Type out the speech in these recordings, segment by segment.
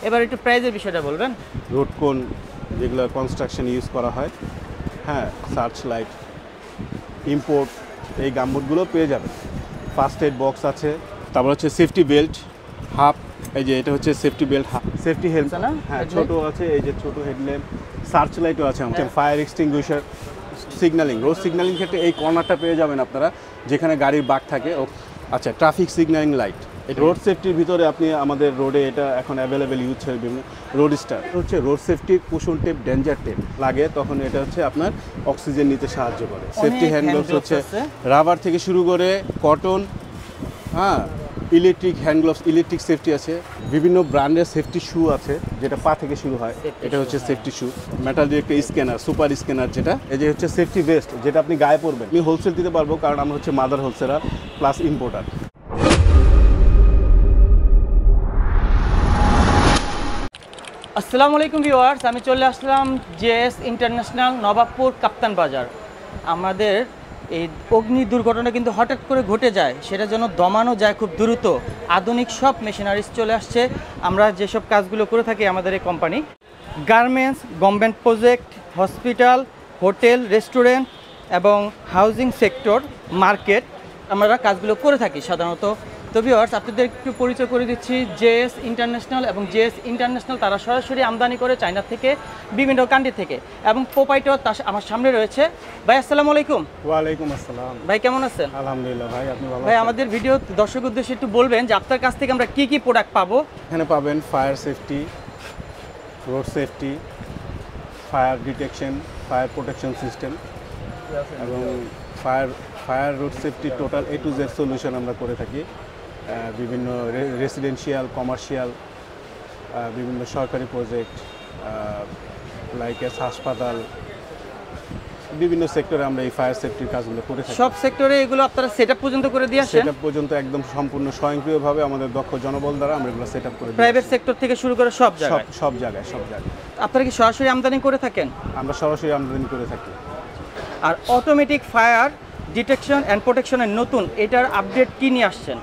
এবার একটু প্রাইজের বিষয়টা বলবেন। রোড কোন যেগুলো কনস্ট্রাকশন ইউজ করা হয়, হ্যাঁ, সার্চ লাইট, ইম্পোর্ট, এই গামবুটগুলো পেয়ে যাবেন। ফার্স্ট এড বক্স আছে, তারপর হচ্ছে সেফটি বেল্ট হাফ, এই যে এটা হচ্ছে safety belt half, safety helmet, হ্যাঁ ছোট আছে, এই যে ছোট হেডল্যাম্প, সার্চ লাইটও আছে, fire extinguisher, signalling, road signalling ক্ষেত্রে এই কর্নারটা পেয়ে যাবেন আপনারা, যেখানে গাড়ির বাঁক থাকে। আচ্ছা, ট্রাফিক সিগন্যালিং লাইট, রোড সেফটির ভিতরে আপনি আমাদের রোডে এটা এখন অ্যাভেলেবেল ইউজ হয় বিভিন্ন রোড স্টার হচ্ছে road safety cushion tape, danger tape লাগে, তখন এটা হচ্ছে আপনার অক্সিজেন নিতে সাহায্য করে। সেফটি হ্যান্ড গ্লোভস হচ্ছে রাবার থেকে শুরু করে কটন, হ্যাঁ, electric hand gloves, electric safety আছে, বিভিন্ন ব্র্যান্ডের সেফটি শু আছে যেটা পা থেকে শুরু হয়, এটা হচ্ছে সেফটি শু। Metal detector scanner, super scanner যেটা, এই যে হচ্ছে সেফটি ভেস্ট যেটা আপনি গায়ে পরবেন। আমি হোলসেল দিতে পারবো কারণ আমরা হচ্ছে মাদার হোলসেলার প্লাস ইম্পোর্টার। আসসালামু আলাইকুম ভিউয়ার্স, আমি চলে আসলাম জেএস ইন্টারন্যাশনাল, নবাবপুর, কাপ্তান বাজার। আমাদের এই অগ্নি দুর্ঘটনা কিন্তু হঠাৎ করে ঘটে যায়, সেটা যেন দমানো যায় খুব দ্রুত। আধুনিক সব মেশিনারিজ চলে আসছে। আমরা যেসব কাজগুলো করে থাকি আমাদের এই company, garments, government project, hospital, hotel, restaurant এবং হাউজিং সেক্টর, মার্কেট, আমরা কাজগুলো করে থাকি সাধারণত। তো ভিউয়ার্স, আপনাদের একটু পরিচয় করে দিচ্ছি জেএস ইন্টারন্যাশনাল। এবং জেএস ইন্টারন্যাশনাল তারা সরাসরি আমদানি করে চায়না থেকে, বিভিন্ন কান্ট্রি থেকে, এবং প্রোপাইটার তার আমার সামনে রয়েছে। ভাই আসসালামু আলাইকুম। ওয়ালাইকুম আসসালাম। ভাই কেমন আছেন? আলহামদুলিল্লাহ ভাই, আপনি ভালো? ভাই আমাদের ভিডিও দর্শক উদ্দেশ্যে একটু বলবেন যে আপনার কাছ থেকে আমরা কি কি প্রোডাক্ট পাবো? এখানে পাবেন fire safety, road safety, fire detection, fire protection system এবং fire road safety total A to Z solution আমরা করে থাকি। বিভিন্ন রেসিডেন্সিয়াল, কমার্শিয়াল, বিভিন্ন সরকারি প্রজেক্ট, লাইক হাসপাতাল, বিভিন্ন সেক্টরে আমরা এই ফায়ার সেফটির কাজগুলো করে থাকি। সব সেক্টরে এগুলো আপনারা সেটআপ পর্যন্ত করে দিয়ে আসেন? সেটআপ পর্যন্ত একদম সম্পূর্ণ স্বয়ংক্রিয়ভাবে আমাদের দক্ষ জনবল দ্বারা আমরা এগুলো সেটআপ করে দিই। প্রাইভেট সেক্টর থেকে শুরু করে সব জায়গায়? সব জায়গায়। আপনারা কি সরাসরি আমদানি করে থাকেন? আমরা সরাসরি আমদানি করে থাকি। আর অটোমেটিক ফায়ার ডিটেকশন অ্যান্ড প্রোটেকশনের নতুন এটার আপডেট কি নিয়ে আসছেন?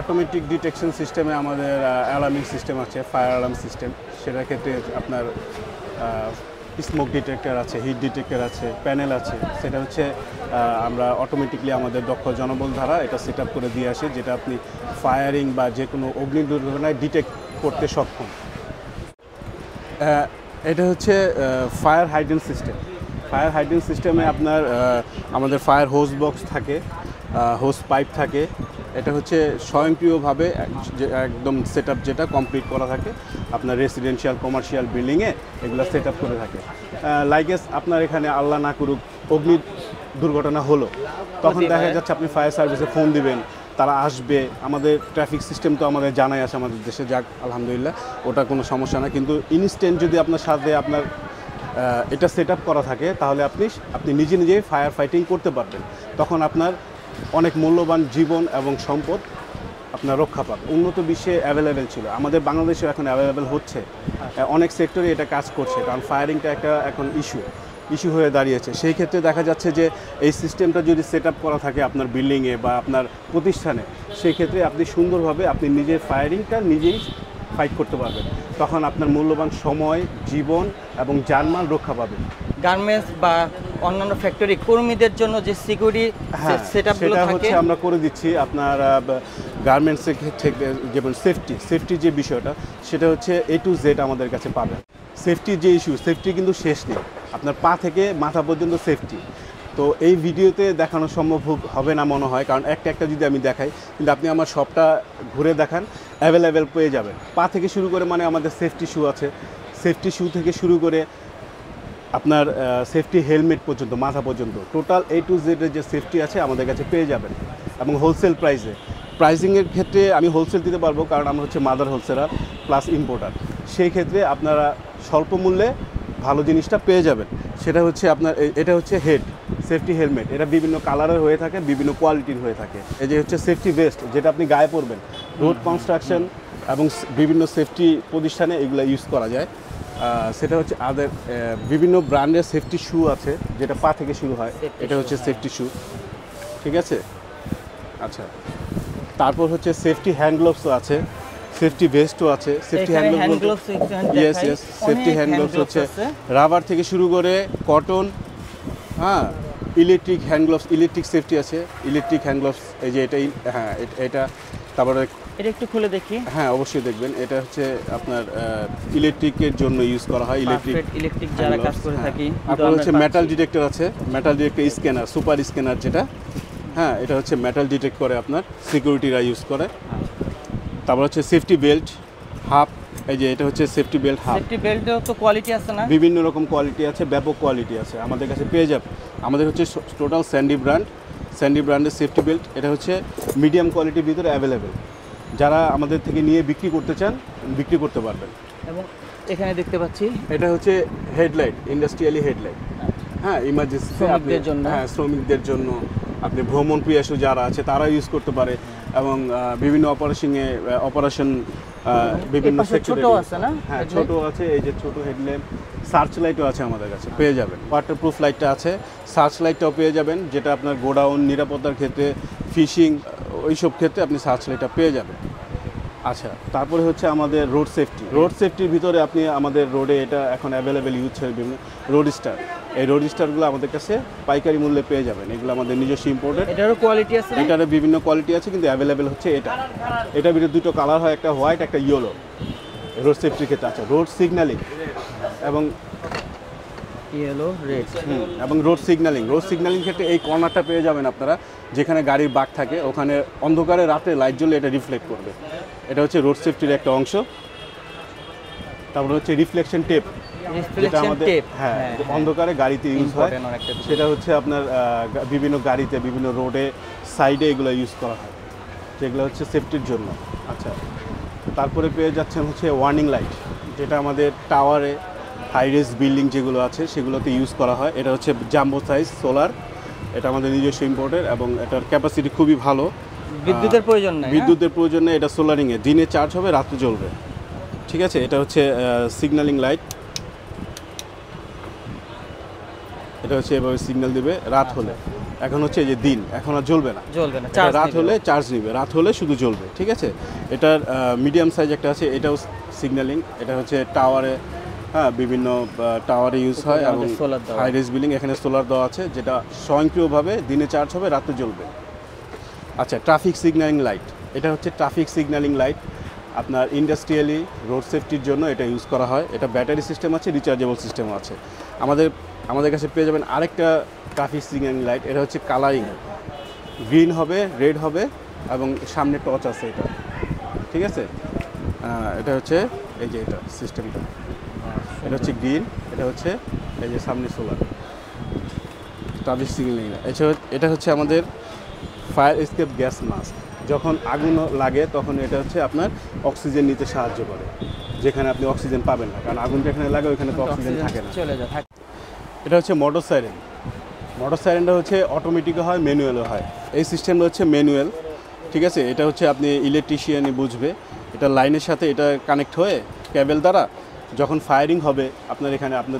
অটোমেটিক ডিটেকশন সিস্টেমে আমাদের অ্যালার্মিং সিস্টেম আছে, ফায়ার অ্যালার্ম সিস্টেম। সেটার ক্ষেত্রে আপনার স্মোক ডিটেক্টর আছে, হিট ডিটেক্টর আছে, প্যানেল আছে। সেটা হচ্ছে আমরা অটোমেটিকলি আমাদের দক্ষ জনবল দ্বারা এটা সেট আপ করে দিয়ে আসি, যেটা আপনি ফায়ারিং বা যে কোনো অগ্নি দুর্ঘটনায় ডিটেক্ট করতে সক্ষম। এটা হচ্ছে fire hydrant system. Fire hydrant সিস্টেমে আপনার আমাদের ফায়ার হোস বক্স থাকে, হোস পাইপ থাকে। এটা হচ্ছে স্বয়ংক্রিয়ভাবে একদম সেট আপ যেটা কমপ্লিট করা থাকে আপনার রেসিডেন্সিয়াল, কমার্শিয়াল বিল্ডিংয়ে এগুলো সেট আপ করে থাকে। লাইকেস আপনার এখানে আল্লাহ না করুক অগ্নি দুর্ঘটনা হলো, তখন দেখা যাচ্ছে আপনি ফায়ার সার্ভিসে ফোন দিবেন, তারা আসবে। আমাদের ট্রাফিক সিস্টেম তো আমাদের জানাই আছে আমাদের দেশে, যাক আলহামদুলিল্লাহ, ওটা কোনো সমস্যা না। কিন্তু ইনস্ট্যান্ট যদি আপনার সাথে আপনার এটা সেট আপ করা থাকে, তাহলে আপনি নিজেই ফায়ার ফাইটিং করতে পারবেন। তখন আপনার অনেক মূল্যবান জীবন এবং সম্পদ আপনার রক্ষা পাবে। উন্নত বিশ্বে অ্যাভেলেবেল ছিল, আমাদের বাংলাদেশেও এখন অ্যাভেলেবেল হচ্ছে। অনেক সেক্টরে এটা কাজ করছে, কারণ ফায়ারিংটা একটা এখন ইস্যু হয়ে দাঁড়িয়েছে। সেই ক্ষেত্রে দেখা যাচ্ছে যে এই সিস্টেমটা যদি সেট আপ করা থাকে আপনার বিল্ডিংয়ে বা আপনার প্রতিষ্ঠানে, সেই ক্ষেত্রে আপনি সুন্দরভাবে আপনি নিজের ফায়ারিংটা নিজেই ফাইট করতে পারবেন। তখন আপনার মূল্যবান সময়, জীবন এবং জানমাল রক্ষা পাবেন। গার্মেন্টস বা অন্যান্য ফ্যাক্টরি কর্মীদের জন্য যে সিকিউরিটি সেটআপগুলো থাকে হচ্ছে আমরা করে দিচ্ছি। আপনার গার্মেন্টসের ক্ষেত্রে যেমন সেফটি যে বিষয়টা, সেটা হচ্ছে A to Z আমাদের কাছে পাবেন। সেফটির যে ইস্যু, সেফটি কিন্তু শেষ নেই, আপনার পা থেকে মাথা পর্যন্ত সেফটি। তো এই ভিডিওতে দেখানো সম্ভব হবে না মনে হয়, কারণ একটা যদি আমি দেখাই, কিন্তু আপনি আমার সবটা ঘুরে দেখান, অ্যাভেলেবেল পেয়ে যাবেন। পা থেকে শুরু করে মানে আমাদের সেফটি শু আছে, সেফটি শু থেকে শুরু করে আপনার সেফটি হেলমেট পর্যন্ত, মাথা পর্যন্ত টোটাল A to Z এর যে সেফটি আছে আমাদের কাছে পেয়ে যাবেন। এবং হোলসেল প্রাইসিংয়ের ক্ষেত্রে আমি হোলসেল দিতে পারবো, কারণ আমরা হচ্ছে মাদার হোলসেলার প্লাস ইম্পোর্টার। সেই ক্ষেত্রে আপনারা স্বল্প মূল্যে ভালো জিনিসটা পেয়ে যাবেন। সেটা হচ্ছে আপনার এটা হচ্ছে সেফটি হেলমেট। এটা বিভিন্ন কালারের হয়ে থাকে, বিভিন্ন কোয়ালিটির হয়ে থাকে। এই যে হচ্ছে সেফটি ভেস্ট যেটা আপনি গায়ে পরবেন, রোড কনস্ট্রাকশন এবং বিভিন্ন সেফটি প্রতিষ্ঠানে এগুলো ইউজ করা যায়। সেটা হচ্ছে বিভিন্ন ব্র্যান্ডের সেফটি শু আছে, যেটা পা থেকে শুরু হয়, এটা হচ্ছে সেফটি শু, ঠিক আছে। আচ্ছা, তারপর হচ্ছে সেফটি হ্যান্ড গ্লোভসও আছে, সেফটি ভেস্টও আছে, safety hand gloves, yes yes, safety hand gloves হচ্ছে রাবার থেকে শুরু করে কটন, হ্যাঁ, electric hand gloves, electric safety আছে, ইলেকট্রিক হ্যান্ড গ্লাভস, এই যে এটাই, হ্যাঁ এটা, তারপরে এটা একটু খুলে দেখি। হ্যাঁ অবশ্যই দেখবেন, এটা হচ্ছে আপনার ইলেকট্রিকের জন্য ইউজ করা হয়, ইলেকট্রিক যারা কাজ করে থাকি। আপনার হচ্ছে মেটাল ডিটেক্টর আছে, metal detector scanner, super scanner যেটা, হ্যাঁ এটা হচ্ছে মেটাল ডিটেক্ট করে, আপনার সিকিউরিটিরা ইউজ করে। তারপর হচ্ছে সেফটি বেল্ট হাফ, এই যে এটা হচ্ছে সেফটি বেল্ট হাফ। সেফটি বেল্টেও তো কোয়ালিটি আছে না? বিভিন্ন রকম কোয়ালিটি আছে, ব্যাপক কোয়ালিটি আছে, আমাদের কাছে পেয়ে যাবে। আমাদের হচ্ছে টোটাল স্যান্ডি ব্র্যান্ডের সেফটি বেল্ট, এটা হচ্ছে মিডিয়াম কোয়ালিটির ভিতরে অ্যাভেলেবেল। যারা আমাদের থেকে নিয়ে বিক্রি করতে চান, বিক্রি করতে পারবেন। এবং এখানে দেখতে পাচ্ছি এটা হচ্ছে হেডলাইট, ইন্ডাস্ট্রিয়ালি হেডলাইট, হ্যাঁ ইমার্জেন্সি শ্রমিকদের জন্য, হ্যাঁ শ্রমিকদের জন্য, আপনি ভ্রমণ প্রিয়াসু যারা আছে তারা ইউজ করতে পারে, এবং বিভিন্ন অপারেশন বিভিন্ন সেক্টরে আছে না? হ্যাঁ ছোট আছে, এই যে ছোট হেডল্যাম্প, সার্চ লাইটও আছে আমাদের কাছে, পেয়ে যাবেন। ওয়াটারপ্রুফ লাইটটা আছে, সার্চ লাইটটাও পেয়ে যাবেন, যেটা আপনার গোডাউন নিরাপত্তার ক্ষেত্রে, ফিশিং, ওইসব ক্ষেত্রে আপনি সার্চ লাইটটা পেয়ে যাবেন। আচ্ছা, তারপরে হচ্ছে আমাদের রোড সেফটির ভিতরে আপনি আমাদের রোডে এটা এখন অ্যাভেলেবেল ইউজ হয় বিভিন্ন রোড স্টার, এই রোড স্টারগুলো আমাদের কাছে পাইকারি মূল্যে পেয়ে যাবেন, এগুলো আমাদের নিজস্ব ইম্পোর্টেড। এটারও কোয়ালিটি আছে, এটারও বিভিন্ন কোয়ালিটি আছে, কিন্তু অ্যাভেলেবেল হচ্ছে এটার ভিতরে দুটো কালার হয়, একটা হোয়াইট একটা ইয়েলো, রোড সেফটির ক্ষেত্রে আছে। রোড সিগন্যালিং এবং ইয়েলো রেড, এবং রোড সিগন্যালিং ক্ষেত্রে এই কর্নারটা পেয়ে যাবেন আপনারা, যেখানে গাড়ির বাঁক থাকে, ওখানে অন্ধকারে রাতে লাইট জ্বলে এটা রিফ্লেক্ট করবে, এটা হচ্ছে রোড সেফটির একটা অংশ। তারপরে হচ্ছে রিফ্লেকশন টেপ, যেটা আমাদের হ্যাঁ অন্ধকারে গাড়িতে ইউজ হয়, সেটা হচ্ছে আপনার বিভিন্ন গাড়িতে, বিভিন্ন রোডে সাইডে এগুলো ইউজ করা হয়, যেগুলো হচ্ছে সেফটির জন্য। আচ্ছা, তারপরে পেয়ে যাচ্ছেন হচ্ছে ওয়ার্নিং লাইট, যেটা আমাদের টাওয়ারে, হাইরেস বিল্ডিং যেগুলো আছে সেগুলোতে ইউজ করা হয়। এটা হচ্ছে জাম্বো সাইজ সোলার, এটা আমাদের নিজস্ব ইম্পোর্টের, এবং এটার ক্যাপাসিটি খুবই ভালো, বিদ্যুতের প্রয়োজন নেই, এটা সোলারিংয়ে দিনে চার্জ হবে, রাতে জ্বলবে, ঠিক আছে। এটা হচ্ছে সিগন্যালিং লাইট, এটা হচ্ছে এভাবে সিগন্যাল দিবে রাত হলে। এখন হচ্ছে এই যে দিন, এখন আর জ্বলবে না, রাত হলে চার্জ নিবে, রাত হলে শুধু জ্বলবে, ঠিক আছে। এটার মিডিয়াম সাইজ একটা আছে, এটাও সিগন্যালিং, এটা হচ্ছে টাওয়ারে, হ্যাঁ বিভিন্ন টাওয়ারে ইউজ হয়, এবং হাইরেস বিল্ডিং, এখানে সোলার দেওয়া আছে, যেটা স্বয়ংক্রিয়ভাবে দিনে চার্জ হবে, রাতে জ্বলবে। আচ্ছা, ট্রাফিক সিগন্যালিং লাইট, এটা হচ্ছে ট্রাফিক সিগন্যালিং লাইট, আপনার ইন্ডাস্ট্রিয়ালি রোড সেফটির জন্য এটা ইউজ করা হয়। এটা ব্যাটারি সিস্টেম আছে, রিচার্জেবল সিস্টেমও আছে। আমাদের কাছে পেয়ে যাবেন আরেকটা ট্রাফিক সিগন্যালিং লাইট, এটা হচ্ছে কালারিং, গ্রিন হবে, রেড হবে, এবং সামনে টর্চ আছে এটা, ঠিক আছে। এটা হচ্ছে এই যে এটা সিস্টেমটা, এটা হচ্ছে গ্রিন, এটা হচ্ছে এই যে সামনে সোলার, ট্রাফিক সিগন্যালিং। এটা হচ্ছে আমাদের ফায়ার এসকেপ গ্যাস মাস্ক, যখন আগুন লাগে তখন এটা হচ্ছে আপনার অক্সিজেন নিতে সাহায্য করে, যেখানে আপনি অক্সিজেন পাবেন না, কারণ আগুন যেখানে লাগে ওইখানে তো অক্সিজেন থাকে না। এটা হচ্ছে মোটর সাইরেনটা হচ্ছে অটোমেটিকও হয়, ম্যানুয়ালও হয়। এই সিস্টেমটা হচ্ছে ম্যানুয়াল, ঠিক আছে। এটা হচ্ছে আপনি ইলেকট্রিশিয়ানই বুঝবে, এটা লাইনের সাথে এটা কানেক্ট হয়ে কেবল দ্বারা যখন ফায়ারিং হবে, আপনার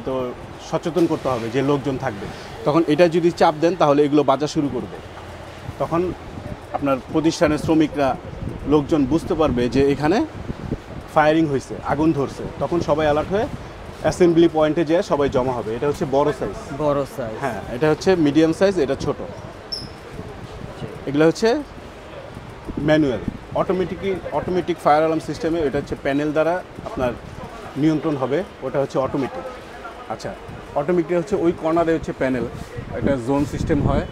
তো সচেতন করতে হবে যে লোকজন থাকবে, তখন এটা যদি চাপ দেন তাহলে এগুলো বাজা শুরু করবে, তখন আপনার প্রতিষ্ঠানের শ্রমিকরা, লোকজন বুঝতে পারবে যে এখানে ফায়ারিং হয়েছে, আগুন ধরছে, তখন সবাই অ্যালার্ট হয়ে অ্যাসেম্বলি পয়েন্টে যেয়ে সবাই জমা হবে। এটা হচ্ছে বড় সাইজ, হ্যাঁ এটা হচ্ছে মিডিয়াম সাইজ, এটা ছোট। এগুলো হচ্ছে ম্যানুয়াল। অটোমেটিক ফায়ার অ্যালার্ম সিস্টেমে এটা হচ্ছে প্যানেল দ্বারা আপনার নিয়ন্ত্রণ হবে, ওটা হচ্ছে অটোমেটিক। আচ্ছা, অটোমেটিক হচ্ছে ওই কর্নারে হচ্ছে প্যানেল, এটা জোন সিস্টেম হয়,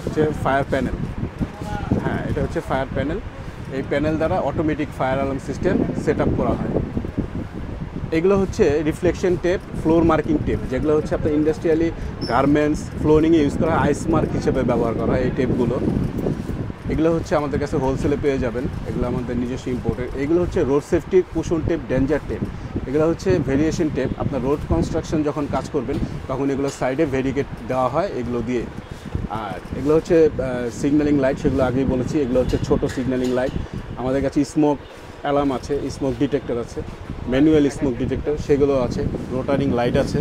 হচ্ছে ফায়ার প্যানেল, হ্যাঁ এটা হচ্ছে ফায়ার প্যানেল। এই প্যানেল দ্বারা automatic fire alarm system set up করা হয়। এগুলো হচ্ছে reflection tape, floor marking tape, যেগুলো হচ্ছে আপনার ইন্ডাস্ট্রিয়ালি গার্মেন্টস, ফ্লোরিংয়ে ইউজ করা হয়, আইস মার্ক হিসেবে ব্যবহার করা হয় এই টেপগুলো। এগুলো হচ্ছে আমাদের কাছে হোলসেলে পেয়ে যাবেন, এগুলো আমাদের নিজস্ব ইম্পোর্টের। এগুলো হচ্ছে road safety cushion tape, danger tape, এগুলো হচ্ছে ভেরিয়েশন টেপ। আপনার রোড কনস্ট্রাকশন যখন কাজ করবেন তখন এগুলো সাইডে ভেরিকেট দেওয়া হয় এগুলো দিয়ে। আর এগুলো হচ্ছে সিগন্যালিং লাইট, সেগুলো আগেই বলেছি, এগুলো হচ্ছে ছোট সিগন্যালিং লাইট। আমাদের কাছে স্মোক অ্যালার্ম আছে, স্মোক ডিটেক্টর আছে, ম্যানুয়াল স্মোক ডিটেক্টর সেগুলো আছে, রোটারিং লাইট আছে,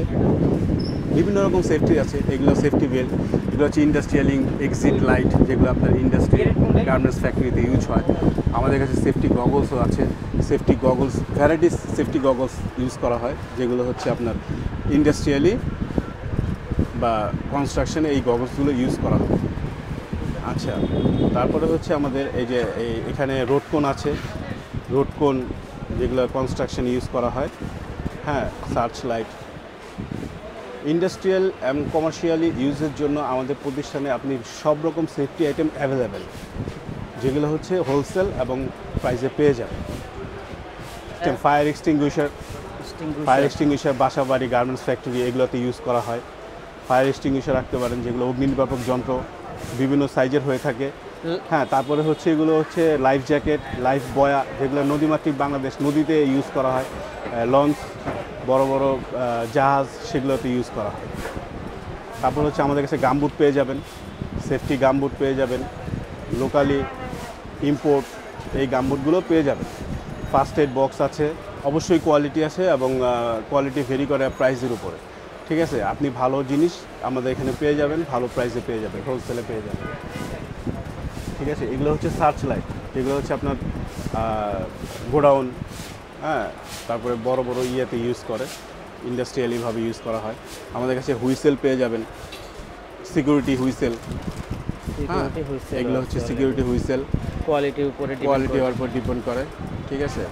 বিভিন্ন রকম সেফটি আছে। এগুলো সেফটি বেল্ট, এগুলো হচ্ছে ইন্ডাস্ট্রিয়ালিং এক্সিট লাইট, যেগুলো আপনার ইন্ডাস্ট্রি গার্মেন্টস ফ্যাক্টরিতে ইউজ হয়। আমাদের কাছে সেফটি গগলসও আছে। Safety goggles, varieties safety goggles use করা হয়, যেগুলো হচ্ছে আপনার ইন্ডাস্ট্রিয়ালি বা কনস্ট্রাকশনে এই গগলসগুলো ইউজ করা হয়। আচ্ছা, তারপরে হচ্ছে আমাদের এই যে এখানে রোড কোন আছে, রোড কোন যেগুলো কনস্ট্রাকশন ইউজ করা হয়। হ্যাঁ, সার্চ লাইট। ইন্ডাস্ট্রিয়াল এবং কমার্শিয়ালি ইউজের জন্য আমাদের প্রতিষ্ঠানে আপনি সব রকম সেফটি আইটেম অ্যাভেলেবেল, যেগুলো হচ্ছে হোলসেল এবং প্রাইসে পেয়ে যাবেন। ফায়ার এক্সটিংগুইশার বাসা বাড়ি গার্মেন্টস ফ্যাক্টরি এগুলোতে ইউজ করা হয়। ফায়ার এক্সটিংগুইশার রাখতে পারেন, যেগুলো অগ্নি নির্বাপক যন্ত্র বিভিন্ন সাইজের হয়ে থাকে। হ্যাঁ, তারপরে হচ্ছে এগুলো হচ্ছে লাইফ জ্যাকেট, লাইফ বয়া, যেগুলো নদীমাতৃক বাংলাদেশ, নদীতে ইউজ করা হয়। লঞ্চ, বড় বড় জাহাজ, সেগুলোতে ইউজ করা হয়। তারপর হচ্ছে আমাদের কাছে গামবুট পেয়ে যাবেন, সেফটি গামবুট পেয়ে যাবেন, লোকালি ইম্পোর্ট এই গামবুটগুলো পেয়ে যাবেন। ফার্স্ট এড বক্স আছে, অবশ্যই কোয়ালিটি আছে এবং কোয়ালিটি ভেরি করে প্রাইসের উপরে। ঠিক আছে, আপনি ভালো জিনিস আমাদের এখানে পেয়ে যাবেন, ভালো প্রাইসে পেয়ে যাবেন, হোলসেলে পেয়ে যাবেন। ঠিক আছে, এগুলো হচ্ছে সার্চ লাইট, এগুলো হচ্ছে আপনার গোডাউন, হ্যাঁ, তারপরে বড় বড় ইয়েতে ইউজ করে, ইন্ডাস্ট্রিয়ালিভাবে ইউজ করা হয়। আমাদের কাছে হুইসেল পেয়ে যাবেন, সিকিউরিটি হুইসেল। হ্যাঁ, এগুলো হচ্ছে সিকিউরিটি হুইসেল, কোয়ালিটির উপর ডিপেন্ড করে। ঠিক আছে।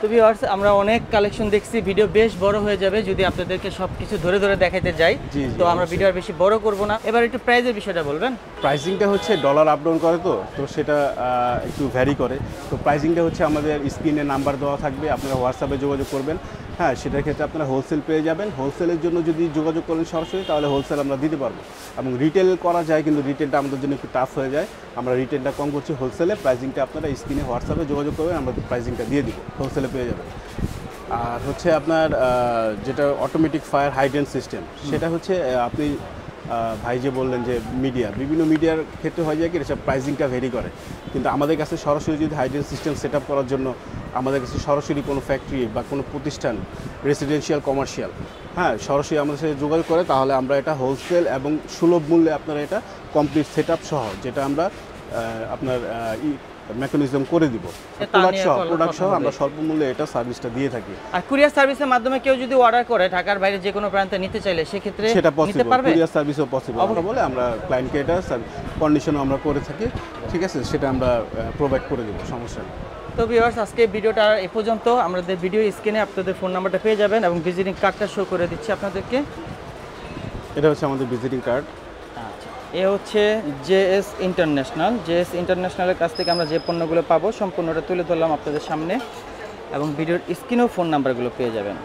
তো ভিউয়ার্স, আমরা অনেক কালেকশন দেখছি, ভিডিও বেশ বড় হয়ে যাবে যদি আপনাদেরকে সব কিছু ধরে ধরে দেখাইতে যাই। তো আমরা ভিডিও আর বেশি বড় করব না। এবার একটু প্রাইসের বিষয়টা বলবেন। প্রাইসিংটা হচ্ছে ডলার আপ ডাউন করে, তো সেটা একটু ভ্যারি করে। তো প্রাইসিংটা হচ্ছে আমাদের স্ক্রিনে নাম্বার দেওয়া থাকবে, আপনারা হোয়াটসঅ্যাপে যোগাযোগ করবেন। হ্যাঁ, সেটার ক্ষেত্রে আপনারা হোলসেল পেয়ে যাবেন। হোলসেলের জন্য যদি যোগাযোগ করেন সরাসরি, তাহলে হোলসেল আমরা দিতে পারবো। এবং রিটেল করা যায়, কিন্তু রিটেলটা আমাদের জন্য একটু টাফ হয়ে যায়। আমরা রিটেলটা কম করছি, হোলসেলে প্রাইসিংটা আপনারা স্ক্রিনে হোয়াটসঅ্যাপে যোগাযোগ করবেন, আমরা প্রাইসিংটা দিয়ে দিব, হোলসেলে পেয়ে যাবেন। আর হচ্ছে আপনার যেটা অটোমেটিক ফায়ার হাইড্রেন্ট সিস্টেম, সেটা হচ্ছে আপনি ভাই যে বললেন যে বিভিন্ন মিডিয়ার ক্ষেত্রে হয়ে যায় কি, এটা প্রাইসিংটা ভেরি করে। কিন্তু আমাদের কাছে সরাসরি যদি হাইড্রেন্ট সিস্টেম সেট আপ করার জন্য আমাদের কাছে সরাসরি কোনো ফ্যাক্টরি বা কোনো প্রতিষ্ঠান, রেসিডেন্সিয়াল, কমার্শিয়াল, হ্যাঁ, সরাসরি আমাদের সাথে যোগাযোগ করে, তাহলে আমরা এটা হোলসেল এবং সুলভ মূল্যে আপনারা এটা কমপ্লিট সেট আপ সহ, যেটা আমরা আপনার মেকানিজম করে দিব, প্রোডাক্ট সহ আমরা স্বল্প মূল্যে এটা সার্ভিসটা দিয়ে থাকি। আর কুরিয়ার সার্ভিসের মাধ্যমে কেউ যদি অর্ডার করে ঢাকার বাইরে যে কোনো প্রান্তে নিতে চাইলে সেক্ষেত্রে সেটা পসিবল, কুরিয়ার সার্ভিসও পসিবল। আমরা বলে আমরা ক্লায়েন্টকে এটা কন্ডিশনও আমরা করে থাকি। ঠিক আছে, সেটা আমরা প্রোভাইড করে দেব, সমস্যা নেই। তো ভিউয়ার্স, আজকে ভিডিওটা এই পর্যন্ত। আমাদের ভিডিও স্ক্রিনে আপনাদের ফোন নাম্বারটা পেয়ে যাবেন এবং ভিজিটিং কার্ডটা শো করে দিচ্ছি আপনাদেরকে। এটা হচ্ছে আমাদের ভিজিটিং কার্ড। আচ্ছা, এ হচ্ছে জেএস ইন্টারন্যাশনালের কাছ থেকে আমরা যে পণ্যগুলো পাবো সম্পূর্ণটা তুলে ধরলাম আপনাদের সামনে এবং ভিডিওর স্ক্রিনেও ফোন নাম্বারগুলো পেয়ে যাবেন।